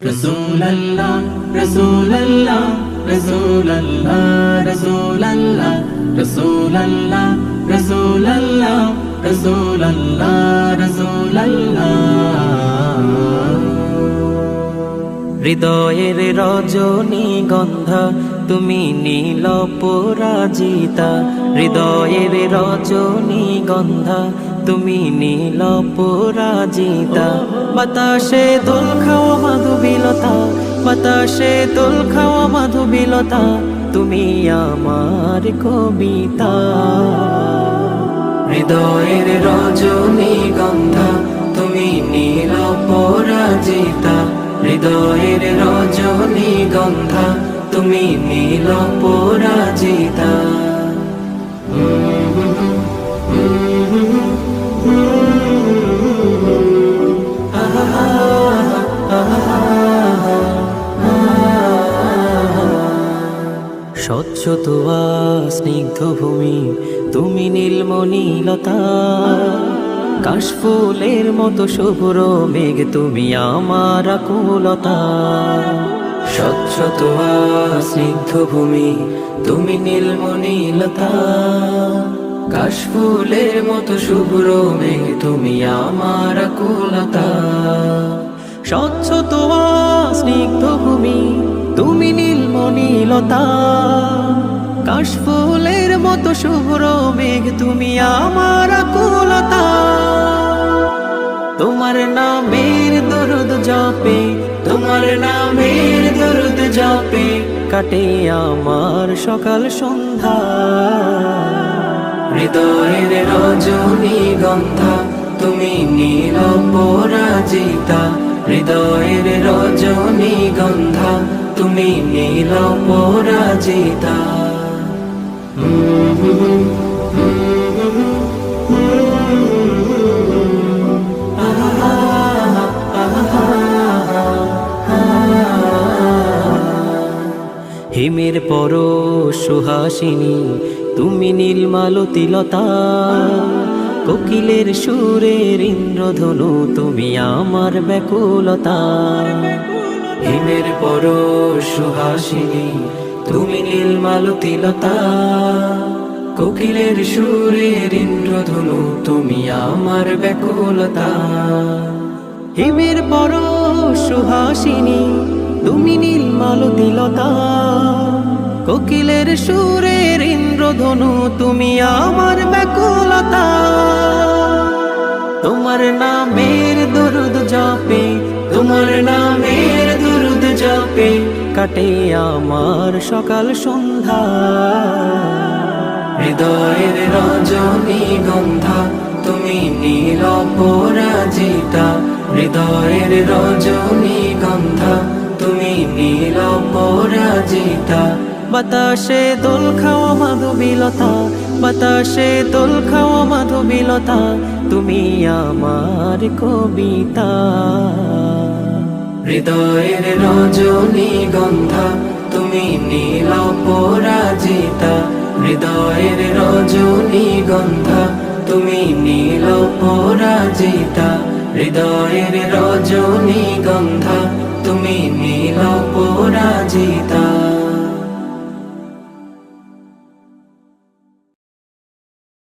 Rasulallah, Rasulallah, Rasulallah, Rasulallah, Rasulallah, Rasulallah, Rasulallah, Rasulallah। হৃদয়ের রজনীগন্ধা তুমি নীল পরাজিতা, হৃদয়ের রজনীগন্ধা তুমি নীল পরাজিতা। বাতাসে দোল খাওয়া মাধুবিলতা, বাতাসে দোল খাওয়া মাধুবিলতা, তুমি আমার কবিতা। হৃদয়ের রজনীগন্ধা তুমি নীল পরাজিতা, হৃদয়ের রজনীগন্ধা তুমি নীল পরাজিতা। স্বচ্ছ তোয়া স্নিগ্ধ ভূমি তুমি নীলমণিলতা, কাশফুলের মতো শুভ্র মেঘ তুমি আমার আকুলতা। স্বচ্ছ তোয়া স্নিগ্ধ ভূমি তুমি নীলমণিলতা, কাশফুলের মতো শুভ্র মেঘ তুমি আমার আকুলতা। স্বচ্ছ তোয়া স্নিগ্ধ ভূমি তুমি নীলমণিলতা, কাশফুলের মতো শুভ্র মেঘ তুমি আমার আকুলতা। তোমার নামের দরুদ জপে, তোমার নামের দরুদ জপে কাটে আমার সকাল সন্ধ্যা। হৃদয়ের রজনীগন্ধা তুমি নীল পরাজিতা, হৃদয়ের রজনীগন্ধা তুমি নীল পরাজিতা। হিমের পরশ সুহাসিনী তুমি নীলমালতিলতা, কোকিলের সুরের ইন্দ্রধনু তুমি আমার ব্যাকুলতা। হিমের পরশ সুহাসিনী তুমি নীলমালতিলতা, কোকিলের সুরের ইন্দ্রধনু তুমি আমার ব্যাকুলতা। হিমের পরশ সুহাসিনী তুমি নীলমালতিলতা, কোকিলের সুরের ইন্দ্রধনু তুমি আমার ব্যাকুলতা। তোমার নামের দরুদ জপে, তোমার নামের দরুদ জপে কাটে আমার সকাল সন্ধ্যা। হৃদয়ের রজনীগন্ধা তুমি নীল পরাজিতা, হৃদয়ের রজনীগন্ধা তুমি নীল পরাজিতা। বাতাসে দোল খাওয়া মাধুবিলতা, বাতাসে দোল খাওয়া মাধুবিলতা, তুমি আমার কবিতা। হৃদয়ের রজনীগন্ধা তুমি নীল পরাজিতা, হৃদয়ের রজনীগন্ধা তুমি নীল পরাজিতা, হৃদয়ের রজনীগন্ধা তুমি নীল পরাজিতা।